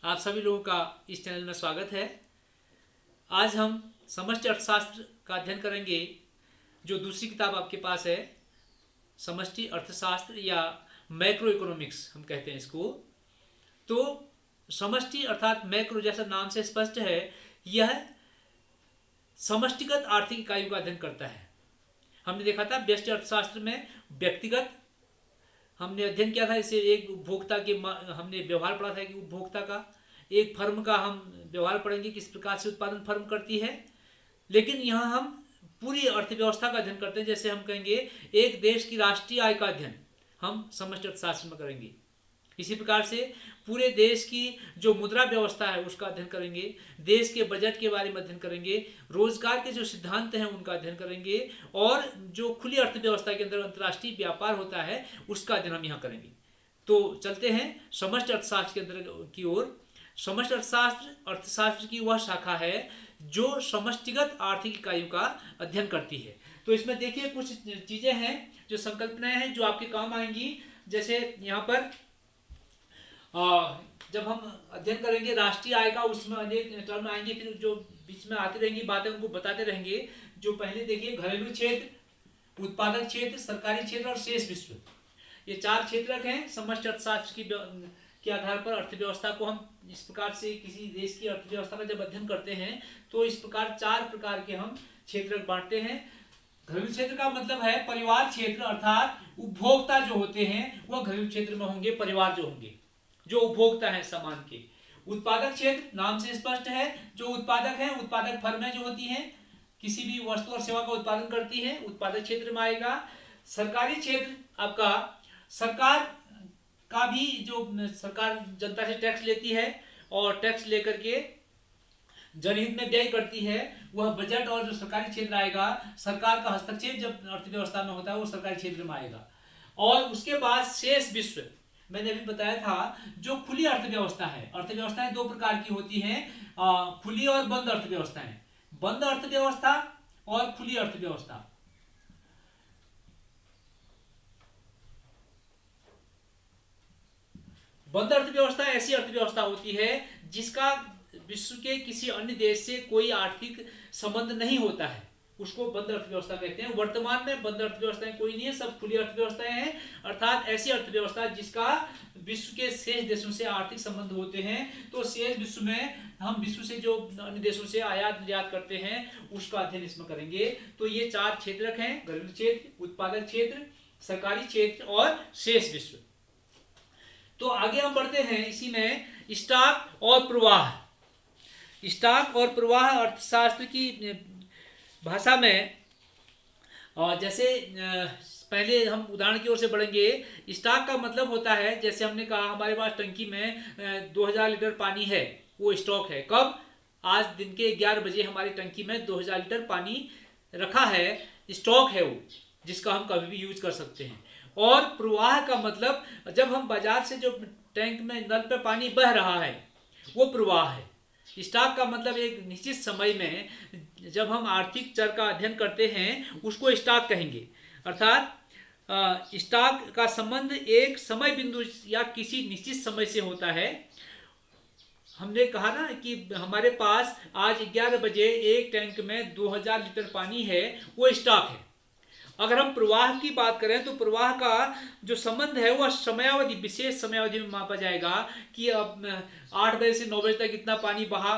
आप सभी लोगों का इस चैनल में स्वागत है। आज हम समष्टि अर्थशास्त्र का अध्ययन करेंगे। जो दूसरी किताब आपके पास है, समष्टि अर्थशास्त्र या मैक्रो इकोनॉमिक्स हम कहते हैं इसको। तो समष्टि अर्थात मैक्रो जैसा नाम से स्पष्ट है, यह समष्टिगत आर्थिक इकाइयों का अध्ययन करता है। हमने देखा था व्यष्टि अर्थशास्त्र में व्यक्तिगत हमने अध्ययन किया था। इसे एक उपभोक्ता के हमने व्यवहार पढ़ा था कि उपभोक्ता का एक फर्म का हम व्यवहार पढ़ेंगे, किस प्रकार से उत्पादन फर्म करती है। लेकिन यहाँ हम पूरी अर्थव्यवस्था का अध्ययन करते हैं। जैसे हम कहेंगे एक देश की राष्ट्रीय आय का अध्ययन हम समष्टि अर्थशास्त्र में करेंगे। इसी प्रकार से पूरे देश की जो मुद्रा व्यवस्था है उसका अध्ययन करेंगे, देश के बजट के बारे में अध्ययन करेंगे, रोजगार के जो सिद्धांत हैं उनका अध्ययन करेंगे, और जो खुली अर्थव्यवस्था के अंदर अंतर्राष्ट्रीय व्यापार होता है उसका अध्ययन हम यहाँ करेंगे। तो चलते हैं समष्टि अर्थशास्त्र के अंदर की ओर। समष्टि अर्थशास्त्र अर्थशास्त्र की वह शाखा है जो समष्टिगत आर्थिक इकाइयों का अध्ययन करती है। तो इसमें देखिए कुछ चीजें हैं जो संकल्पनाएं हैं जो आपके काम आएंगी। जैसे यहाँ पर जब हम अध्ययन करेंगे राष्ट्रीय आय का, उसमें अनेक टर्म आएंगे, फिर जो बीच में आती रहेंगी बातें उनको बताते रहेंगे। जो पहले देखिए घरेलू क्षेत्र, उत्पादक क्षेत्र, सरकारी क्षेत्र और शेष विश्व, ये चार क्षेत्रक हैं। समष्टि अर्थशास्त्र के आधार पर अर्थव्यवस्था को हम इस प्रकार से किसी देश की अर्थव्यवस्था का जब अध्ययन करते हैं तो इस प्रकार चार प्रकार के हम क्षेत्रक बांटते हैं। घरेलू क्षेत्र का मतलब है परिवार क्षेत्र, अर्थात उपभोक्ता जो होते हैं वह घरेलू क्षेत्र में होंगे, परिवार जो होंगे जो उपभोक्ता है सामान के। उत्पादक क्षेत्र नाम से स्पष्ट है, जो उत्पादक है, उत्पादक फर्में जो होती हैं किसी भी वस्तु और सेवा का उत्पादन करती है, उत्पादक क्षेत्र में आएगा। सरकारी क्षेत्र आपका सरकार का भी, जो सरकार जनता से टैक्स लेती है और टैक्स लेकर के जनहित में व्यय करती है, वह बजट और जो सरकारी क्षेत्र आएगा, सरकार का हस्तक्षेप जब अर्थव्यवस्था में होता है वो सरकारी क्षेत्र में आएगा। और उसके बाद शेष विश्व, मैंने अभी बताया था जो खुली अर्थव्यवस्था है। अर्थव्यवस्थाएं दो प्रकार की होती हैं, खुली और बंद अर्थव्यवस्थाएं। बंद अर्थव्यवस्था और खुली अर्थव्यवस्था। बंद अर्थव्यवस्था ऐसी अर्थव्यवस्था होती है जिसका विश्व के किसी अन्य देश से कोई आर्थिक संबंध नहीं होता है, उसको बंद अर्थव्यवस्था कहते हैं। वर्तमान में बंद अर्थव्यवस्थाएं कोई नहीं है, सब खुली अर्थव्यवस्थाएं हैं। अर्थात ऐसी अर्थव्यवस्था जिसका विश्व के शेष देशों से आर्थिक संबंध होते हैं। तो शेष विश्व में हम विश्व से जो अन्य देशों से आयात निर्यात करते हैं उसका अध्ययन इसमें करेंगे। तो ये चार क्षेत्रक हैं, घरेलू क्षेत्र, उत्पादक क्षेत्र, सरकारी क्षेत्र और शेष विश्व। तो आगे हम बढ़ते हैं इसी में स्टॉक और प्रवाह। स्टॉक और प्रवाह अर्थशास्त्र की भाषा में, जैसे पहले हम उदाहरण की ओर से बढ़ेंगे। स्टॉक का मतलब होता है, जैसे हमने कहा हमारे पास टंकी में 2000 लीटर पानी है, वो स्टॉक है। कब? आज दिन के 11 बजे हमारी टंकी में 2000 लीटर पानी रखा है, स्टॉक है वो, जिसका हम कभी भी यूज कर सकते हैं। और प्रवाह का मतलब जब हम बाजार से जो टैंक में नल पे पानी बह रहा है वो प्रवाह है। स्टॉक का मतलब एक निश्चित समय में जब हम आर्थिक चर का अध्ययन करते हैं उसको स्टॉक कहेंगे। अर्थात स्टॉक का संबंध एक समय बिंदु या किसी निश्चित समय से होता है। हमने कहा ना कि हमारे पास आज 11 बजे एक टैंक में 2000 लीटर पानी है, वो स्टॉक है। अगर हम प्रवाह की बात करें तो प्रवाह का जो संबंध है वह समयावधि, विशेष समयावधि में मापा जाएगा कि अब 8 बजे से 9 बजे तक इतना पानी बहा,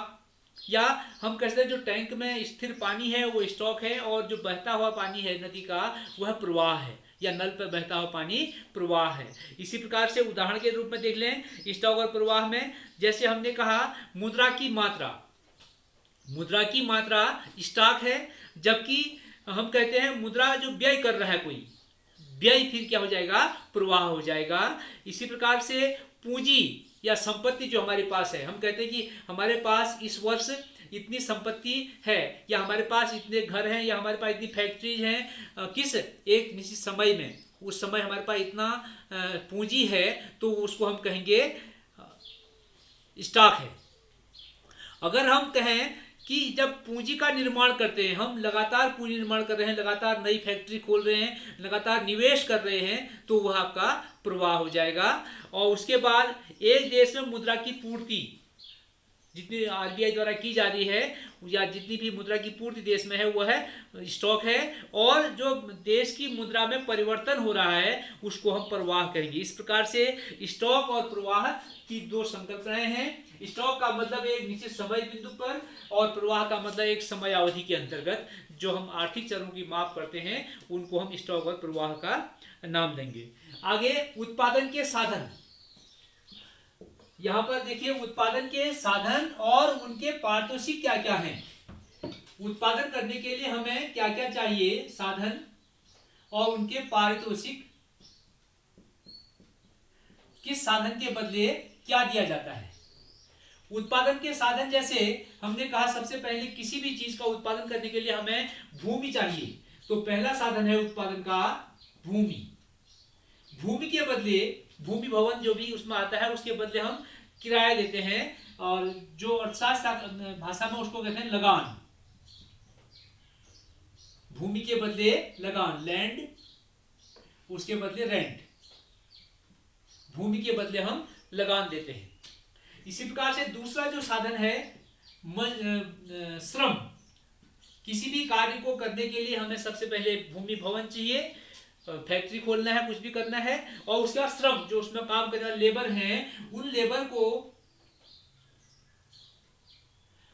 या हम कहते हैं जो टैंक में स्थिर पानी है वो स्टॉक है, और जो बहता हुआ पानी है नदी का वह प्रवाह है, या नल पर बहता हुआ पानी प्रवाह है। इसी प्रकार से उदाहरण के रूप में देख लें स्टॉक और प्रवाह में। जैसे हमने कहा मुद्रा की मात्रा, मुद्रा की मात्रा स्टॉक है, जबकि हम कहते हैं मुद्रा जो व्यय कर रहा है कोई, व्यय फिर क्या हो जाएगा? प्रवाह हो जाएगा। इसी प्रकार से पूंजी या संपत्ति जो हमारे पास है, हम कहते हैं कि हमारे पास इस वर्ष इतनी संपत्ति है, या हमारे पास इतने घर हैं, या हमारे पास इतनी फैक्ट्रीज हैं, किस एक निश्चित समय में, उस समय हमारे पास इतना पूंजी है, तो उसको हम कहेंगे स्टॉक है। अगर हम कहें कि जब पूंजी का निर्माण करते हैं, हम लगातार पूंजी निर्माण कर रहे हैं, लगातार नई फैक्ट्री खोल रहे हैं, लगातार निवेश कर रहे हैं, तो वह आपका प्रवाह हो जाएगा। और उसके बाद एक देश में मुद्रा की पूर्ति जितनी आरबीआई द्वारा की जा रही है या जितनी भी मुद्रा की पूर्ति देश में है वो है स्टॉक है, और जो देश की मुद्रा में परिवर्तन हो रहा है उसको हम प्रवाह कहेंगे। इस प्रकार से स्टॉक और प्रवाह की दो संकल्पनाएं हैं। स्टॉक का मतलब एक निश्चित समय बिंदु पर, और प्रवाह का मतलब एक समय अवधि के अंतर्गत जो हम आर्थिक चरों की माप करते हैं उनको हम स्टॉक और प्रवाह का नाम देंगे। आगे उत्पादन के साधन, यहां पर देखिए उत्पादन के साधन और उनके पारितोषिक क्या क्या हैं। उत्पादन करने के लिए हमें क्या क्या चाहिए, साधन और उनके पारितोषिक, किस साधन के बदले क्या दिया जाता है। उत्पादन के साधन जैसे हमने कहा सबसे पहले किसी भी चीज का उत्पादन करने के लिए हमें भूमि चाहिए, तो पहला साधन है उत्पादन का भूमि। भूमि के बदले भूमि भवन जो भी उसमें आता है उसके बदले हम किराया देते हैं, और जो अर्थशास्त्र भाषा में उसको कहते हैं लगान। भूमि के बदले लगान, लैंड, उसके बदले रेंट, भूमि के बदले हम लगान देते हैं। इसी प्रकार से दूसरा जो साधन है श्रम। किसी भी कार्य को करने के लिए हमें सबसे पहले भूमि भवन चाहिए, फैक्ट्री खोलना है, कुछ भी करना है, और उसके बाद श्रम, जो उसमें काम करने वाले लेबर हैं, उन लेबर को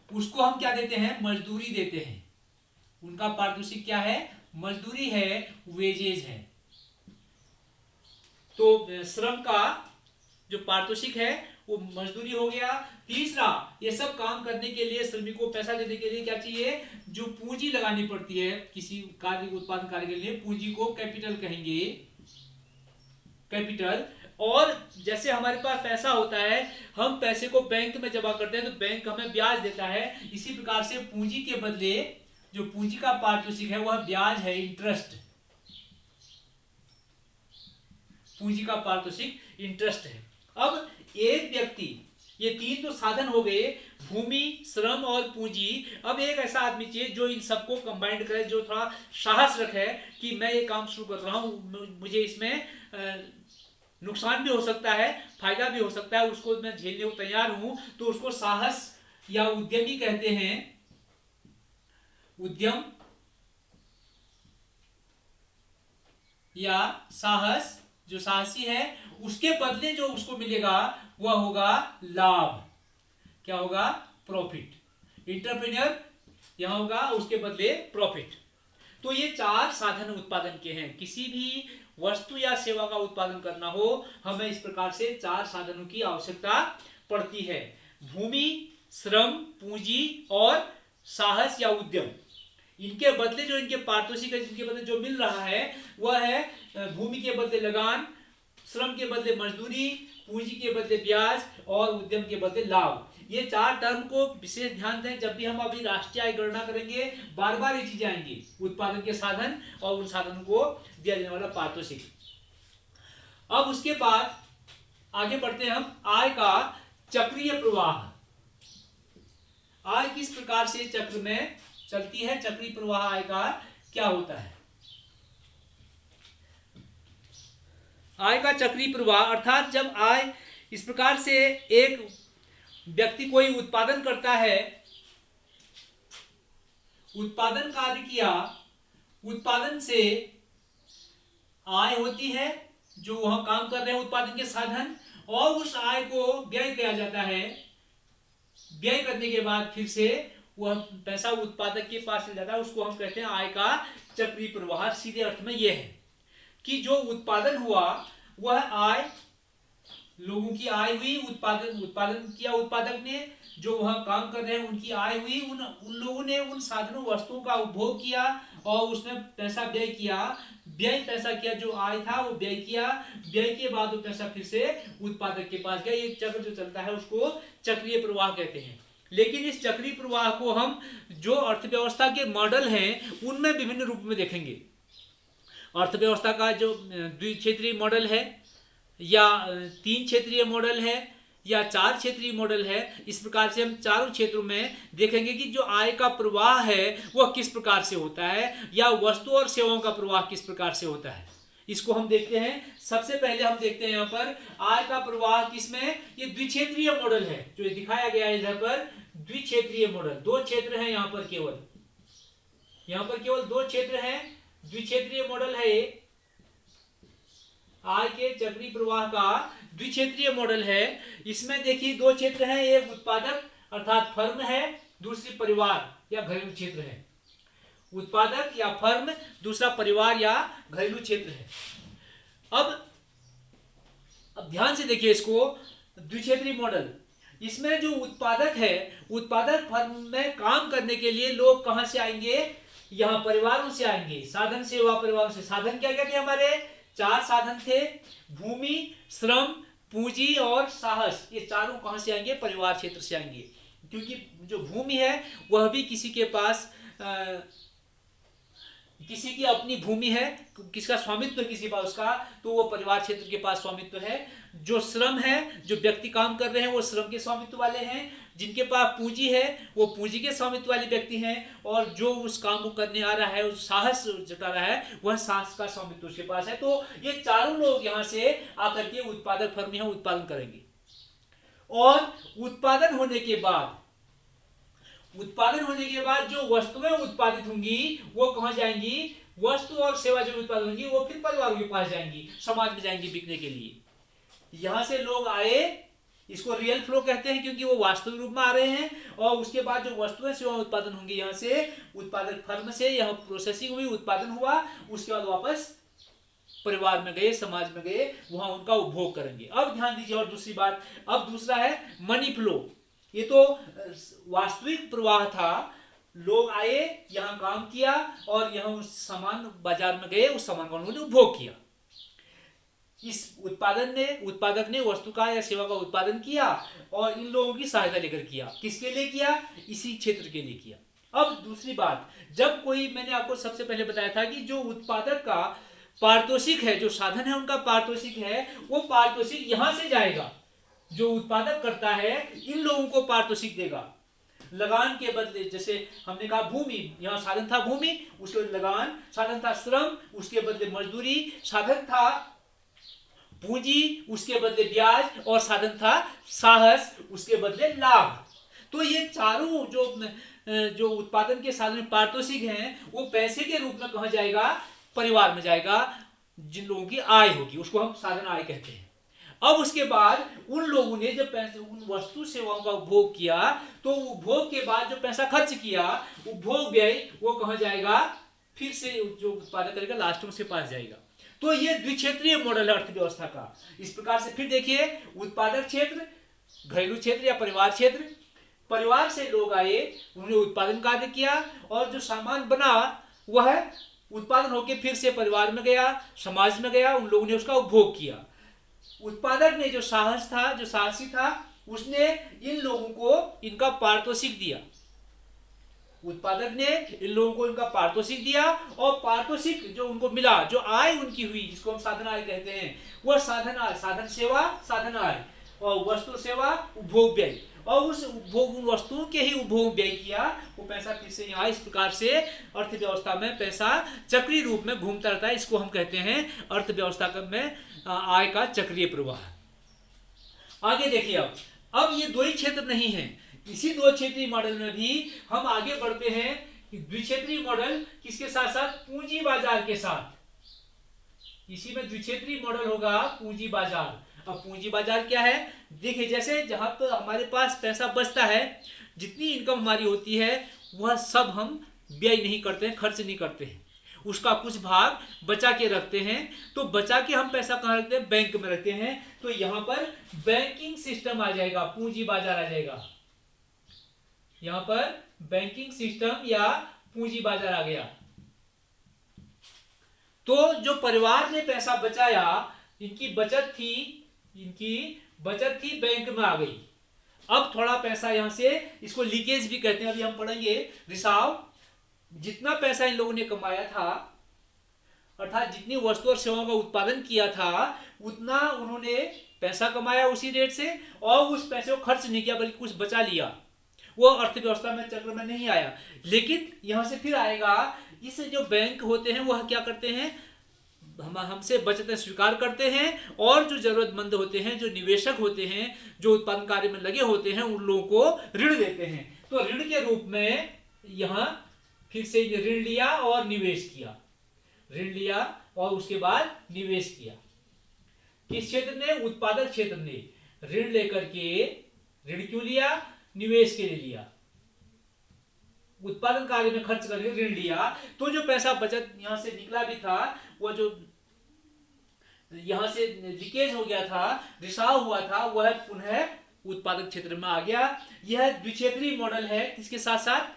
उसको हम क्या देते हैं, मजदूरी देते हैं। उनका पारितोषिक क्या है, मजदूरी है, वेजेज है। तो श्रम का जो पारितोषिक है वो मजदूरी हो गया। तीसरा, ये सब काम करने के लिए श्रमिक को पैसा देने के लिए क्या चाहिए, जो पूंजी लगानी पड़ती है किसी कार्य उत्पादन कार्य के लिए, पूंजी को कैपिटल कहेंगे, कैपिटल। और जैसे हमारे पास पैसा होता है, हम पैसे को बैंक में जमा करते हैं तो बैंक हमें ब्याज देता है। इसी प्रकार से पूंजी के बदले जो पूंजी का पारितोषिक है वह ब्याज है, इंटरेस्ट। पूंजी का पारितोषिक इंटरेस्ट है। अब एक व्यक्ति, ये तीन तो साधन हो गए, भूमि, श्रम और पूंजी। अब एक ऐसा आदमी चाहिए जो इन सबको कंबाइंड करे, जो थोड़ा साहस रखे कि मैं ये काम शुरू कर रहा हूं, मुझे इसमें नुकसान भी हो सकता है, फायदा भी हो सकता है, उसको मैं झेलने को तैयार हूं, तो उसको साहस या उद्यमी कहते हैं। उद्यम या साहस, जो साहसी है, उसके बदले जो उसको मिलेगा वह होगा लाभ। क्या होगा, प्रॉफिट। इंटरप्रेन्योर यहां होगा, उसके बदले प्रॉफिट। तो ये चार साधन उत्पादन के हैं। किसी भी वस्तु या सेवा का उत्पादन करना हो, हमें इस प्रकार से चार साधनों की आवश्यकता पड़ती है, भूमि, श्रम, पूंजी और साहस या उद्यम। इनके बदले जो इनके पारितोषिक है, जिनके बदले जो मिल रहा है वह है भूमि के बदले लगान, श्रम के बदले मजदूरी, पूंजी के बदले ब्याज और उद्यम के बदले लाभ। ये चार टर्म को विशेष ध्यान दें। जब भी हम अभी राष्ट्रीय आय गणना करेंगे, बार बार ये चीजें आएंगी, उत्पादन के साधन और उन साधनों को दिया जाने वाला पारितोषिक। अब उसके बाद आगे बढ़ते हैं हम, आय का चक्रीय प्रवाह। आय किस प्रकार से चक्र में चलती है, चक्रीय प्रवाह आय का क्या होता है। आय का चक्रीय प्रवाह अर्थात जब आय इस प्रकार से, एक व्यक्ति कोई उत्पादन करता है, उत्पादन कार्य किया, उत्पादन से आय होती है, जो वहां काम कर रहे हैं उत्पादन के साधन, और उस आय को व्यय किया जाता है। व्यय करने के बाद फिर से वह पैसा उत्पादक के पास चला जाता है, उसको हम कहते हैं आय का चक्रीय प्रवाह। सीधे अर्थ में यह है कि जो उत्पादन हुआ वह आय, लोगों की आय हुई, उत्पादन किया उत्पादक ने, जो वह काम कर रहे हैं उनकी आय हुई, उन लोगों ने उन साधनों वस्तुओं का उपभोग किया और उसमें पैसा व्यय किया। व्यय पैसा किया, जो आय था वो व्यय किया, व्यय के बाद वो पैसा फिर से उत्पादक के पास गया। ये चक्र जो चलता है उसको चक्रीय प्रवाह कहते हैं। लेकिन इस चक्रीय प्रवाह को हम जो अर्थव्यवस्था के मॉडल हैं उनमें विभिन्न रूप में देखेंगे। अर्थव्यवस्था का जो द्विक्षेत्रीय मॉडल है, या 3 क्षेत्रीय मॉडल है, या 4 क्षेत्रीय मॉडल है, इस प्रकार से हम चारों क्षेत्रों में देखेंगे कि जो आय का प्रवाह है वह किस प्रकार से होता है, या वस्तु और सेवाओं का प्रवाह किस प्रकार से होता है। इसको हम देखते हैं सबसे पहले हम देखते हैं यहाँ पर आय का प्रवाह किसमें, ये द्विक्षेत्रीय मॉडल है जो ये दिखाया गया है इधर पर, द्विक्षेत्रीय मॉडल। दो क्षेत्र हैं यहाँ पर, केवल दो क्षेत्र हैं, द्विक्षेत्रीय मॉडल है ये। आय के चक्रीय प्रवाह का द्विक्षेत्रीय मॉडल है। इसमें देखिए दो क्षेत्र हैं, एक उत्पादक अर्थात फर्म है, दूसरी परिवार या घरेलू क्षेत्र है। उत्पादक या फर्म, दूसरा परिवार या घरेलू क्षेत्र है। अब ध्यान से देखिए इसको, द्विक्षेत्रीय मॉडल, इसमें जो उत्पादक है, उत्पादक फर्म में काम करने के लिए लोग कहां से आएंगे, यहां परिवारों से आएंगे, साधन सेवा परिवारों से। साधन क्या क्या थे हमारे, चार साधन थे, भूमि, श्रम, पूंजी और साहस। ये चारों कहां से आएंगे, परिवार क्षेत्र से आएंगे। क्योंकि जो भूमि है वह भी किसी के पास किसी की अपनी भूमि है, किसका स्वामित्व है किसी पास उसका, तो वो परिवार क्षेत्र के पास स्वामित्व है। जो श्रम है, जो व्यक्ति काम कर रहे हैं वो श्रम के स्वामित्व वाले हैं। जिनके पास पूंजी है वो पूंजी के स्वामित्व वाले व्यक्ति हैं। और जो उस काम को करने आ रहा है, उस साहस जता रहा है, वह साहस का स्वामित्व उसके पास है। तो ये चारों लोग यहाँ से आकर के उत्पादक फर्म में उत्पादन करेंगे। और उत्पादन होने के बाद जो वस्तुएं उत्पादित होंगी वो कहां जाएंगी, वस्तु और सेवा जो उत्पादन होंगी वो फिर परिवारों के पास जाएंगी, समाज में जाएंगी बिकने के लिए। यहां से लोग आए, इसको रियल फ्लो कहते हैं क्योंकि वो वास्तविक रूप में आ रहे हैं। और उसके बाद जो वस्तुएं सेवा उत्पादन होंगी, यहाँ से उत्पादक फर्म से यहाँ प्रोसेसिंग हुई, उत्पादन हुआ, उसके बाद वापस परिवार में गए, समाज में गए, वहां उनका उपभोग करेंगे। अब ध्यान दीजिए और दूसरी बात, अब दूसरा है मनी फ्लो। ये तो वास्तविक प्रवाह था, लोग आए, यहाँ काम किया और यहाँ उस सामान बाजार में गए, उस सामान का उन्होंने उपभोग किया। इस उत्पादक ने वस्तु का या सेवा का उत्पादन किया और इन लोगों की सहायता लेकर किया। किसके लिए किया, इसी क्षेत्र के लिए किया। अब दूसरी बात, जब कोई, मैंने आपको सबसे पहले बताया था कि जो उत्पादक का पारितोषिक है, जो साधन है उनका पारितोषिक है, वो पारितोषिक यहां से जाएगा। जो उत्पादक करता है इन लोगों को पारितोषिक देगा लगान के बदले। जैसे हमने कहा भूमि, यहाँ साधन था भूमि, उसके बदले लगान, साधन था श्रम, उसके बदले मजदूरी, साधन था पूंजी, उसके बदले ब्याज, और साधन था साहस, उसके बदले लाभ। तो ये चारों जो उत्पादन के साधन पारितोषिक हैं वो पैसे के रूप में कहाँ जाएगा, परिवार में जाएगा। जिन लोगों की आय होगी उसको हम साधन आय कहते हैं। अब उसके बाद उन लोगों ने जब पैसे, उन वस्तु सेवाओं का उपभोग किया, तो उपभोग के बाद जो पैसा खर्च किया, उपभोग व्यय, वो कहाँ जाएगा, फिर से जो उत्पादक करेगा लास्ट में उसके पास जाएगा। तो ये द्विक्षेत्रीय मॉडल है अर्थव्यवस्था का। इस प्रकार से फिर देखिए, उत्पादक क्षेत्र, घरेलू क्षेत्र या परिवार क्षेत्र, परिवार से लोग आए, उन्होंने उत्पादन कार्य किया और जो सामान बना वह उत्पादन होकर फिर से परिवार में गया, समाज में गया, उन लोगों ने उसका उपभोग किया। उत्पादक ने जो साहस था, जो साहसी था, उसने इन लोगों को इनका पारितोषिक दिया। उत्पादक ने इन लोगों को इनका पारितोषिक दिया और पारितोषिक जो उनको मिला, जो आय उनकी हुई, जिसको हम साधन आय कहते हैं, वह साधन आय, साधन सेवा, साधन आय, और वस्तु सेवा, उपभोग व्यय, और उस उपभोग, उन वस्तुओं के ही उपभोग व्यय किया, वो पैसा फिर से यहाँ। इस प्रकार से अर्थव्यवस्था में पैसा चक्रीय रूप में घूमता रहता है। इसको हम कहते हैं अर्थव्यवस्था में आय का चक्रीय प्रवाह। आगे देखिए, अब ये दो ही क्षेत्र नहीं है, इसी दो क्षेत्रीय मॉडल में भी हम आगे बढ़ते हैं। द्विक्षेत्रीय मॉडल किसके साथ साथ, पूंजी बाजार के साथ। इसी में द्विक्षेत्रीय मॉडल होगा पूंजी बाजार। अब पूंजी बाजार क्या है, देखिए, जैसे जहां पर हमारे पास पैसा बचता है, जितनी इनकम हमारी होती है, वह सब हम व्यय नहीं करते हैं, खर्च नहीं करते हैं, उसका कुछ भाग बचा के रखते हैं। तो बचा के हम पैसा कहाँ रखते हैं, बैंक में रखते हैं। तो यहां पर बैंकिंग सिस्टम आ जाएगा, पूंजी बाजार आ जाएगा। यहां पर बैंकिंग सिस्टम या पूंजी बाजार आ गया। तो जो परिवार ने पैसा बचाया, इनकी बचत थी बैंक में आ गई। अब थोड़ा पैसा यहां से, इसको लीकेज भी कहते हैं, अभी हम पढ़ेंगे, रिसाव। जितना पैसा इन लोगों ने कमाया था, अर्थात जितनी वस्तु और सेवाओं का उत्पादन किया था, उतना उन्होंने पैसा कमाया उसी रेट से, और उस पैसे को खर्च नहीं किया बल्कि कुछ बचा लिया। वो अर्थव्यवस्था में चक्र में नहीं आया। लेकिन यहां से फिर आएगा, इस जो बैंक होते हैं वह क्या करते हैं, हम हमसे बचतें स्वीकार करते हैं और जो जरूरतमंद होते हैं, जो निवेशक होते हैं, जो उत्पादन कार्य में लगे होते हैं, उन लोगों को ऋण देते हैं। तो ऋण के रूप में यहाँ फिर से ऋण लिया और निवेश किया, ऋण लिया और उसके बाद निवेश किया। किस क्षेत्र ने? उत्पादक क्षेत्र ने ऋण लेकर के, ऋण क्यों लिया? निवेश के लिए लिया, उत्पादन कार्य में खर्च करके ऋण लिया। तो जो पैसा बचत यहां से निकला भी था, वह जो यहां से लीकेज हो गया था, रिसाव हुआ था, वह पुनः उत्पादक क्षेत्र में आ गया। यह द्विक्षेत्रीय मॉडल है, किसके साथ साथ?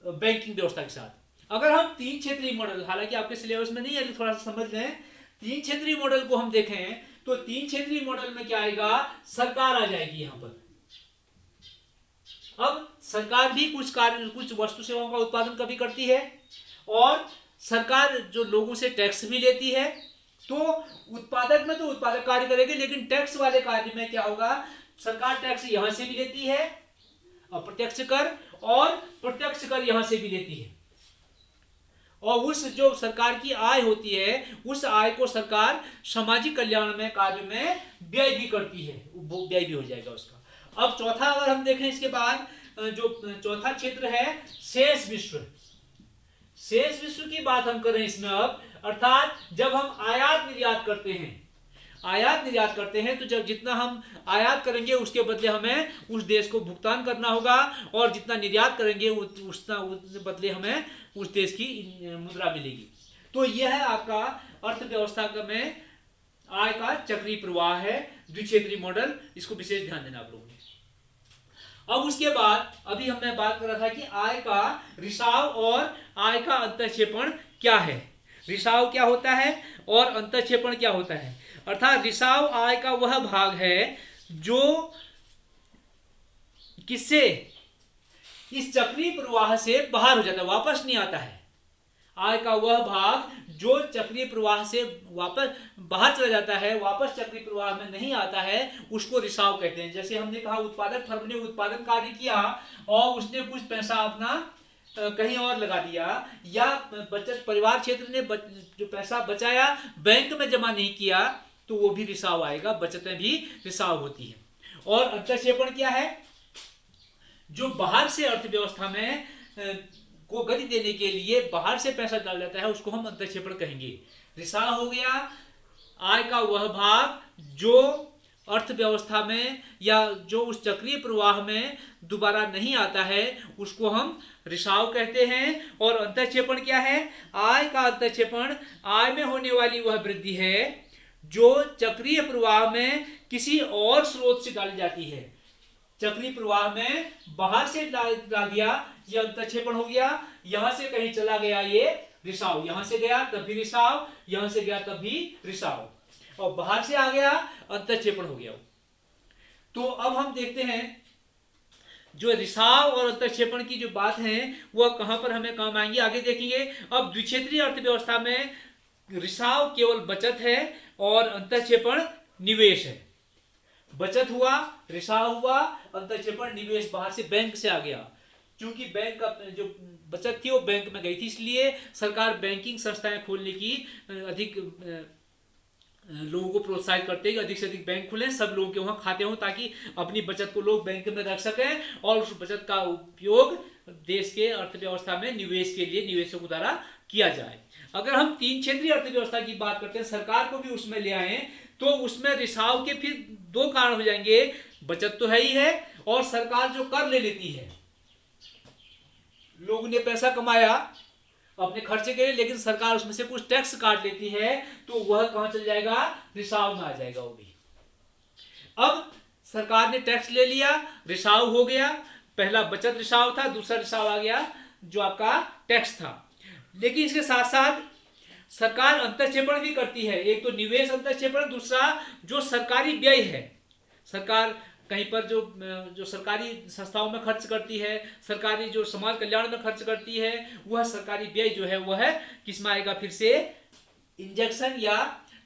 बैंकिंग व्यवस्था के साथ। अगर हम तीन क्षेत्रीय मॉडल, हालांकि आपके सिलेबस में नहीं है, थोड़ा सा समझ लें, तीन क्षेत्रीय मॉडल को हम देखें तो तीन क्षेत्रीय मॉडल में क्या आएगा? सरकार आ जाएगी यहां पर। अब सरकार भी कुछ कार्य, कुछ वस्तु सेवाओं का उत्पादन कभी करती है और सरकार जो लोगों से टैक्स भी लेती है। तो उत्पादक में तो उत्पादक कार्य करेगी, लेकिन टैक्स वाले कार्य में क्या होगा? सरकार टैक्स यहां से भी लेती है, अप्रत्यक्ष कर, और प्रत्यक्ष कर यहां से भी लेती है। और उस जो सरकार की आय होती है, उस आय को सरकार सामाजिक कल्याण में कार्य में व्यय भी करती है, व्यय भी हो जाएगा उसका। अब चौथा अगर हम देखें इसके बाद, जो चौथा क्षेत्र है शेष विश्व। शेष विश्व की बात हम करें इसमें अब, अर्थात जब हम आयात निर्यात करते हैं, आयात निर्यात करते हैं, तो जब जितना हम आयात करेंगे उसके बदले हमें उस देश को भुगतान करना होगा, और जितना निर्यात करेंगे उसका बदले हमें उस देश की मुद्रा मिलेगी। तो यह है आपका अर्थव्यवस्था का में आय का चक्रीय प्रवाह है, द्विक्षेत्रीय मॉडल। इसको विशेष ध्यान देना आप लोगों ने। अब उसके बाद अभी हमने बात कर रहा था कि आय का रिसाव और आय का अंतःक्षेपण क्या है। रिसाव क्या होता है और अंतःक्षेपण क्या होता है? अर्थात रिसाव आय का वह भाग है जो किससे? इस चक्रीय प्रवाह से बाहर हो जाता है, वापस नहीं आता है। आय का वह भाग जो चक्रीय प्रवाह से वापस बाहर चला जाता है, वापस चक्रीय प्रवाह में नहीं आता है, उसको रिसाव कहते हैं। जैसे हमने कहा, उत्पादक फर्म ने उत्पादन कार्य किया और उसने कुछ पैसा अपना कहीं और लगा दिया, या बचत परिवार क्षेत्र ने जो पैसा बचाया बैंक में जमा नहीं किया, तो वो भी रिसाव आएगा, बचतें भी रिसाव होती है। और अंतःक्षेपण क्या है? जो बाहर से अर्थव्यवस्था में को गति देने के लिए बाहर से पैसा डाल जाता है, उसको हम अंतःक्षेपण कहेंगे। रिसाव हो गया आय का वह भाग जो अर्थव्यवस्था में या जो उस चक्रीय प्रवाह में दोबारा नहीं आता है, उसको हम रिसाव कहते हैं। और अंतःक्षेपण क्या है? आय का अंतःक्षेपण आय में होने वाली वह वृद्धि है जो चक्रीय प्रवाह में किसी और स्रोत से डाली जाती है। चक्रीय प्रवाह में बाहर से डाल दिया, ये अंतःक्षेपण हो गया। यहां से कहीं चला गया, ये रिसाव। यहां से गया तब भी रिसाव, यहां से गया तब भी रिसाव, और बाहर से आ गया, अंतःक्षेपण हो गया। तो अब हम देखते हैं जो रिसाव और अंतःक्षेपण की जो बात है वह कहां पर हमें काम आएंगी, आगे देखेंगे। अब द्विक्षेत्रीय अर्थव्यवस्था में रिसाव केवल बचत है और अंतःक्षेपण निवेश है। बचत हुआ, रिसाव हुआ, अंतःक्षेपण निवेश बाहर से बैंक से आ गया। क्योंकि बैंक का जो बचत थी वो बैंक में गई थी, इसलिए सरकार बैंकिंग संस्थाएं खोलने की अधिक लोगों को प्रोत्साहित करते हैं कि अधिक से अधिक बैंक खुलें, सब लोगों के वहां खाते हों, ताकि अपनी बचत को लोग बैंक में रख सकें और उस बचत का उपयोग देश के अर्थव्यवस्था में निवेश के लिए निवेशकों द्वारा किया जाए। अगर हम तीन क्षेत्रीय अर्थव्यवस्था की बात करते हैं, सरकार को भी उसमें ले आए, तो उसमें रिसाव के फिर दो कारण हो जाएंगे। बचत तो है ही है, और सरकार जो कर ले लेती है, लोगों ने पैसा कमाया अपने खर्चे के लिए, लेकिन सरकार उसमें से कुछ टैक्स काट लेती है, तो वह कहां चल जाएगा? रिसाव में आ जाएगा वो भी। अब सरकार ने टैक्स ले लिया, रिसाव हो गया। पहला बचत रिसाव था, दूसरा रिसाव आ गया जो आपका टैक्स था। लेकिन इसके साथ साथ सरकार अंतःक्षेपण भी करती है। एक तो निवेश अंतःक्षेपण, दूसरा जो सरकारी व्यय है, सरकार कहीं पर जो सरकारी संस्थाओं में खर्च करती है, सरकारी जो समाज कल्याण में खर्च करती है, वह सरकारी व्यय जो है वह किस में आएगा? फिर से इंजेक्शन या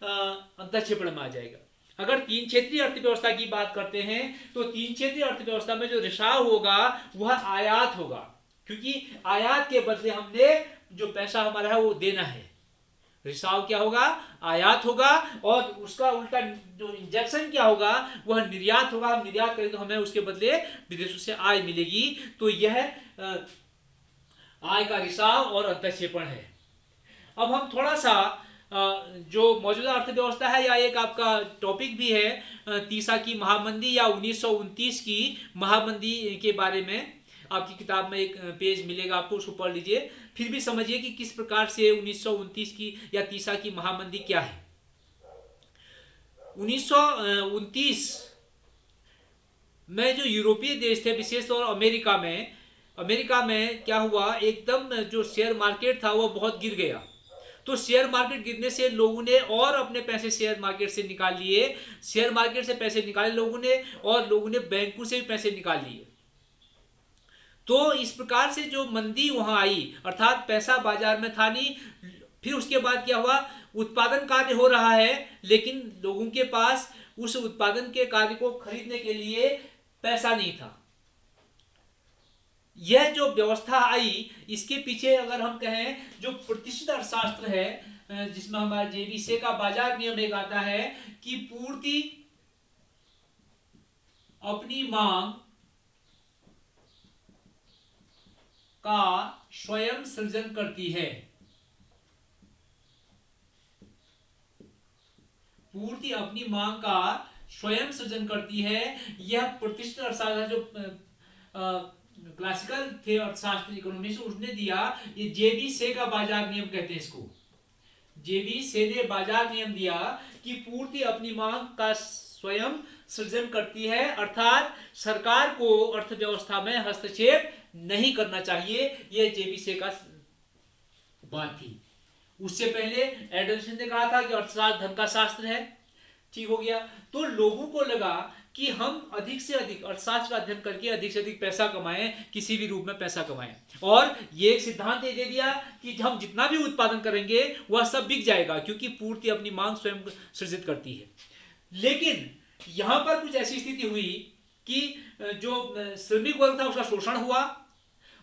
अंतःक्षेपण में आ जाएगा। अगर तीन क्षेत्रीय अर्थव्यवस्था की बात करते हैं, तो तीन क्षेत्रीय अर्थव्यवस्था में जो रिसाव होगा वह आयात होगा, क्योंकि आयात के बदले हमने जो पैसा हमारा है वो देना है। रिसाव क्या होगा? आयात होगा। और उसका उल्टा जो इंजेक्शन क्या होगा? वह निर्यात होगा। हम निर्यात करें तो हमें उसके बदले विदेशों से आय मिलेगी। तो यह आय का रिसाव और अंतःक्षेपण है। अब हम थोड़ा सा जो मौजूदा अर्थव्यवस्था है या एक आपका टॉपिक भी है तीसा की महामंदी या 1929 की महामंदी के बारे में, आपकी किताब में एक पेज मिलेगा आपको, उसको पढ़ लीजिए। फिर भी समझिए कि किस प्रकार से 1929 की या तीसा की महामंदी क्या है। 1929 में जो यूरोपीय देश थे, विशेष तौर अमेरिका में क्या हुआ, एकदम जो शेयर मार्केट था वो बहुत गिर गया। तो शेयर मार्केट गिरने से लोगों ने और अपने पैसे शेयर मार्केट से निकाल लिए, शेयर मार्केट से पैसे निकाले लोगों ने, और लोगों ने बैंकों से भी पैसे निकाल लिए। तो इस प्रकार से जो मंदी वहां आई, अर्थात पैसा बाजार में था नहीं। फिर उसके बाद क्या हुआ, उत्पादन कार्य हो रहा है लेकिन लोगों के पास उस उत्पादन के कार्य को खरीदने के लिए पैसा नहीं था। यह जो व्यवस्था आई, इसके पीछे अगर हम कहें जो प्रतिष्ठित अर्थशास्त्र है, जिसमें हमारा जेबीसे का बाजार नियम एक आता है कि पूर्ति अपनी मांग का स्वयं सृजन करती है। पूर्ति अपनी मांग का स्वयं सृजन करती है। यह प्रतिष्ठित अर्थशास्त्र जो क्लासिकल थे अर्थशास्त्र इकोनॉमिक्स, उसने दिया। ये जेबी से का बाजार नियम कहते हैं इसको। जेबी से ने बाजार नियम दिया कि पूर्ति अपनी मांग का स्वयं सृजन करती है, अर्थात सरकार को अर्थव्यवस्था में हस्तक्षेप नहीं करना चाहिए। यह जेबी से का बात थी। उससे पहले एडम स्मिथ ने कहा था कि अर्थशास्त्र धन का शास्त्र है। ठीक हो गया। तो लोगों को लगा कि हम अधिक से अधिक अर्थशास्त्र का अध्ययन करके अधिक से अधिक पैसा कमाएं, किसी भी रूप में पैसा कमाएं। और ये एक सिद्धांत दे दिया कि हम जितना भी उत्पादन करेंगे वह सब बिक जाएगा, क्योंकि पूर्ति अपनी मांग स्वयं सृजित करती है। लेकिन यहां पर कुछ ऐसी स्थिति हुई कि जो श्रमिक वर्ग था उसका शोषण हुआ।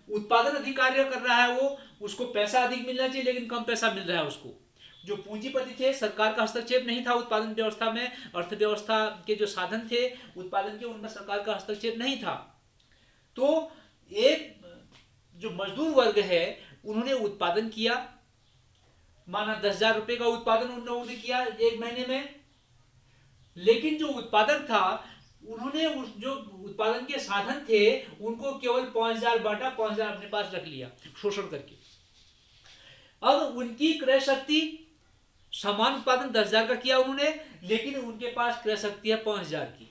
उत्पादन अधिक कार्य कर रहा है वो, उसको पैसा अधिक मिलना चाहिए लेकिन कम पैसा मिल रहा है उसको। जो पूंजीपति थे, सरकार का हस्तक्षेप नहीं था उत्पादन व्यवस्था में, अर्थव्यवस्था के जो साधन थे उत्पादन के, उनमें सरकार का हस्तक्षेप नहीं था। तो एक जो मजदूर वर्ग है उन्होंने उत्पादन किया, माना 10,000 रुपए का उत्पादन उन लोगों ने किया एक महीने में। लेकिन जो उत्पादक था उन्होंने उस जो उत्पादन के साधन थे उनको केवल 5,000 बांटा, 5,000 अपने पास रख लिया शोषण करके। अब उनकी क्रय शक्ति, समान उत्पादन 10,000 का किया उन्होंने, लेकिन उनके पास क्रय शक्ति है 5,000 की।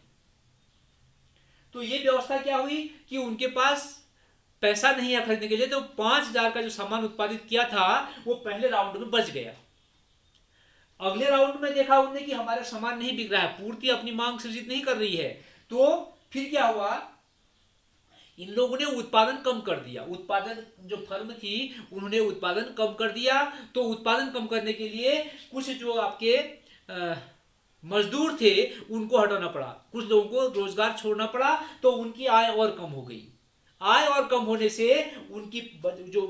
तो ये व्यवस्था क्या हुई कि उनके पास पैसा नहीं है खरीदने के लिए, तो 5,000 का जो सामान उत्पादित किया था वो पहले राउंड में बच गया। अगले राउंड में देखा उन्होंने कि हमारा सामान नहीं बिक रहा है, पूर्ति अपनी मांग सृजित नहीं कर रही है। तो फिर क्या हुआ, इन लोगों ने उत्पादन कम कर दिया। उत्पादन जो फर्म थी उन्होंने उत्पादन कम कर दिया। तो उत्पादन कम करने के लिए कुछ जो आपके मजदूर थे उनको हटाना पड़ा, कुछ लोगों को रोजगार छोड़ना पड़ा। तो उनकी आय और कम हो गई। आय और कम होने से उनकी जो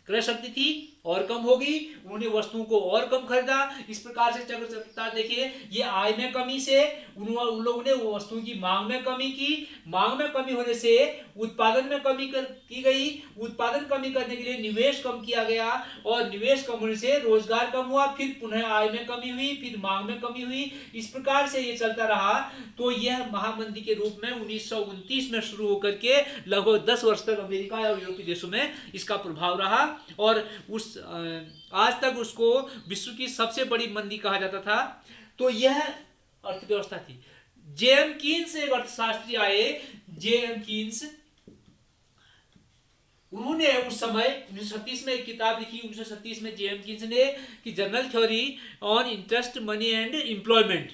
क्रय शक्ति थी और कम हो गई, उन्होंने वस्तुओं को और कम खरीदा। इस प्रकार से चक्र चलता। देखिए, ये आय में कमी से उन लोगों ने वस्तुओं की मांग में कमी की। मांग में कमी होने से उत्पादन में कमी की गई। उत्पादन कमी करने के लिए निवेश कम किया गया, और निवेश कम होने से रोजगार कम हुआ, फिर पुनः आय में कमी हुई, फिर मांग में कमी हुई। इस प्रकार से ये चलता रहा। तो यह महामंदी के रूप में 1929 में शुरू होकर के लगभग 10 वर्ष तक अमेरिका और यूरोपीय देशों में इसका प्रभाव रहा, और उस आज तक उसको विश्व की सबसे बड़ी मंदी कहा जाता था। तो यह अर्थव्यवस्था थी। जेएम कीन्स एक अर्थशास्त्री आए, जेएम कीन्स। उन्होंने उस समय 1936 में एक किताब लिखी। 1936 में जेएम कीन्स ने कि journal theory on interest, money and employment,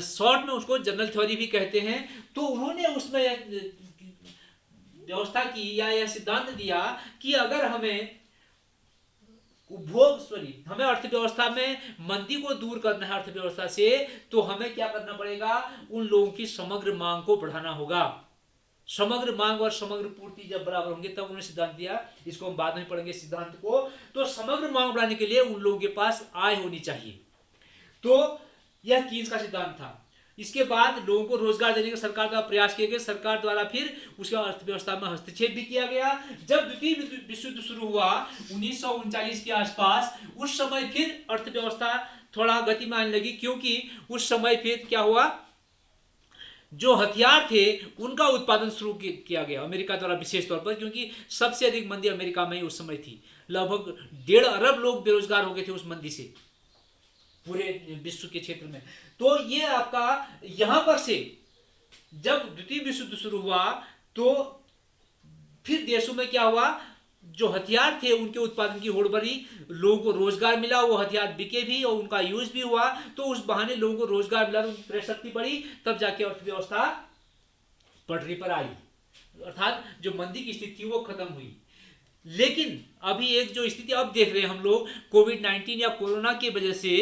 short में उसको जनरल थ्योरी भी कहते हैं। तो उन्होंने उसमें व्यवस्था की या यह सिद्धांत दिया कि अगर हमें हमें अर्थव्यवस्था में मंदी को दूर करना है अर्थव्यवस्था से, तो हमें क्या करना पड़ेगा, उन लोगों की समग्र मांग को बढ़ाना होगा। समग्र मांग और समग्र पूर्ति जब बराबर होंगे तब उन्होंने सिद्धांत दिया, इसको हम बाद में पढ़ेंगे सिद्धांत को। तो समग्र मांग बढ़ाने के लिए उन लोगों के पास आय होनी चाहिए। तो यह कीन्स का सिद्धांत था। इसके बाद लोगों को रोजगार देने का सरकार द्वारा प्रयास किए गए, सरकार द्वारा फिर उसके अर्थव्यवस्था में हस्तक्षेप भी किया गया। जब द्वितीय विश्व युद्ध शुरू हुआ 1939 के आसपास, उस समय फिर अर्थव्यवस्था थोड़ा गति में आने लगी, क्योंकि उस समय फिर क्या हुआ, जो हथियार थे उनका उत्पादन शुरू किया गया अमेरिका द्वारा विशेष तौर पर, क्योंकि सबसे अधिक मंदी अमेरिका में ही उस समय थी। लगभग 1.5 अरब लोग बेरोजगार हो गए थे उस मंदी से पूरे विश्व के क्षेत्र में। तो ये आपका यहां पर से जब द्वितीय विश्व युद्ध शुरू हुआ तो फिर देशों में क्या हुआ, जो हथियार थे उनके उत्पादन की होड़ बढ़ी, लोगों को रोजगार मिला, वो हथियार बिके भी और उनका यूज भी हुआ, तो उस बहाने लोगों को रोजगार मिला, तो उनकी क्रय शक्ति बढ़ी, तब जाके अर्थव्यवस्था पटरी पर आई, अर्थात जो मंदी की स्थिति थी वो खत्म हुई। लेकिन अभी एक जो स्थिति अब देख रहे हैं हम लोग कोविड-19 या कोरोना की वजह से,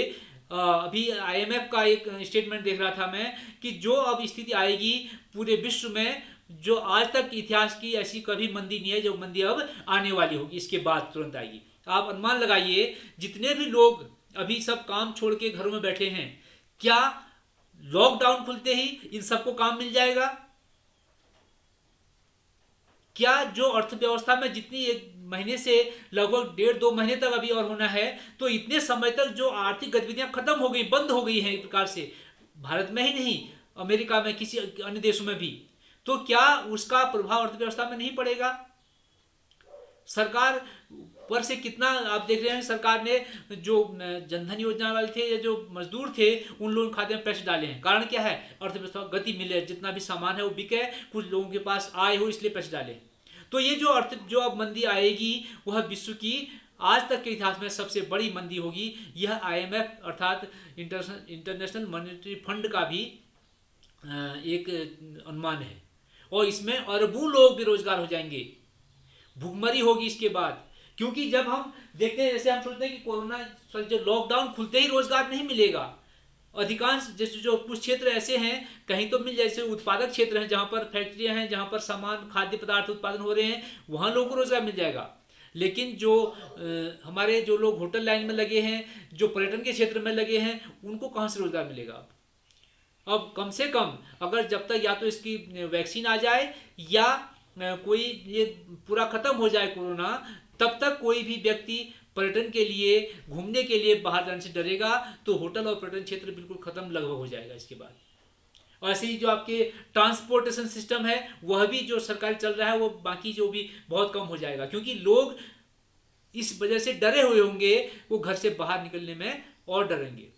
अभी आईएमएफ का एक स्टेटमेंट देख रहा था मैं कि जो अब स्थिति आएगी पूरे विश्व में, जो आज तक इतिहास की ऐसी कभी मंदी नहीं है, जो मंदी अब आने वाली होगी इसके बाद तुरंत आएगी। आप अनुमान लगाइए जितने भी लोग अभी सब काम छोड़ के घरों में बैठे हैं, क्या लॉकडाउन खुलते ही इन सबको काम मिल जाएगा? क्या जो अर्थव्यवस्था में जितनी एक महीने से लगभग 1.5-2 महीने तक अभी और होना है, तो इतने समय तक जो आर्थिक गतिविधियां खत्म हो गई, बंद हो गई हैं एक प्रकार से, भारत में ही नहीं अमेरिका में, किसी अन्य देशों में भी, तो क्या उसका प्रभाव अर्थव्यवस्था में नहीं पड़ेगा? सरकार पर से कितना आप देख रहे हैं, सरकार ने जो जनधन योजना वाले थे या जो मजदूर थे उन लोगों के खाते में पैसे डाले हैं। कारण क्या है, अर्थव्यवस्था गति मिले, जितना भी सामान है वो बिके, कुछ लोगों के पास आय हो, इसलिए पैसे डाले। तो ये जो अब मंदी आएगी वह विश्व की आज तक के इतिहास में सबसे बड़ी मंदी होगी। यह आईएमएफ अर्थात इंटरनेशनल मॉनेटरी फंड का भी एक अनुमान है, और इसमें अरबों लोग बेरोजगार हो जाएंगे, भुखमरी होगी इसके बाद। क्योंकि जब हम देखते हैं, जैसे हम सोचते हैं कि कोरोना जो लॉकडाउन खुलते ही रोजगार नहीं मिलेगा, अधिकांश जैसे जो कुछ क्षेत्र ऐसे हैं कहीं तो मिल जाए, जैसे उत्पादक क्षेत्र हैं जहां पर फैक्ट्रियां हैं, जहां पर सामान खाद्य पदार्थ उत्पादन हो रहे हैं, वहां लोगों को रोजगार मिल जाएगा। लेकिन जो हमारे जो लोग होटल लाइन में लगे हैं, जो पर्यटन के क्षेत्र में लगे हैं, उनको कहां से रोजगार मिलेगा? अब कम से कम अगर जब तक या तो इसकी वैक्सीन आ जाए या कोई ये पूरा खत्म हो जाए कोरोना, तब तक कोई भी व्यक्ति पर्यटन के लिए, घूमने के लिए बाहर जाने से डरेगा, तो होटल और पर्यटन क्षेत्र बिल्कुल खत्म लगभग हो जाएगा इसके बाद। और ऐसे ही जो आपके ट्रांसपोर्टेशन सिस्टम है वह भी जो सरकारी चल रहा है वो बाकी जो भी बहुत कम हो जाएगा, क्योंकि लोग इस वजह से डरे हुए होंगे, वो घर से बाहर निकलने में और डरेंगे।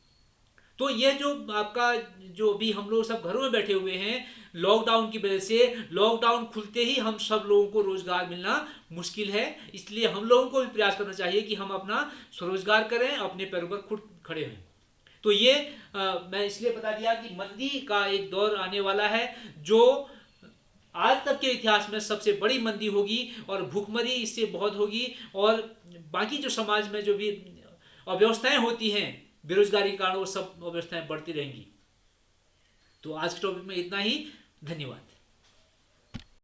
तो ये जो आपका जो भी हम लोग सब घरों में बैठे हुए हैं लॉकडाउन की वजह से, लॉकडाउन खुलते ही हम सब लोगों को रोजगार मिलना मुश्किल है। इसलिए हम लोगों को भी प्रयास करना चाहिए कि हम अपना स्वरोजगार करें, अपने पैरों पर खुद खड़े हों। तो ये मैं इसलिए बता दिया कि मंदी का एक दौर आने वाला है जो आज तक के इतिहास में सबसे बड़ी मंदी होगी, और भूखमरी इससे बहुत होगी, और बाकी जो समाज में जो भी अव्यवस्थाएं होती हैं बेरोजगारी के कारण, वो सब अव्यवस्थाएं बढ़ती रहेंगी। तो आज के टॉपिक में इतना ही। धन्यवाद।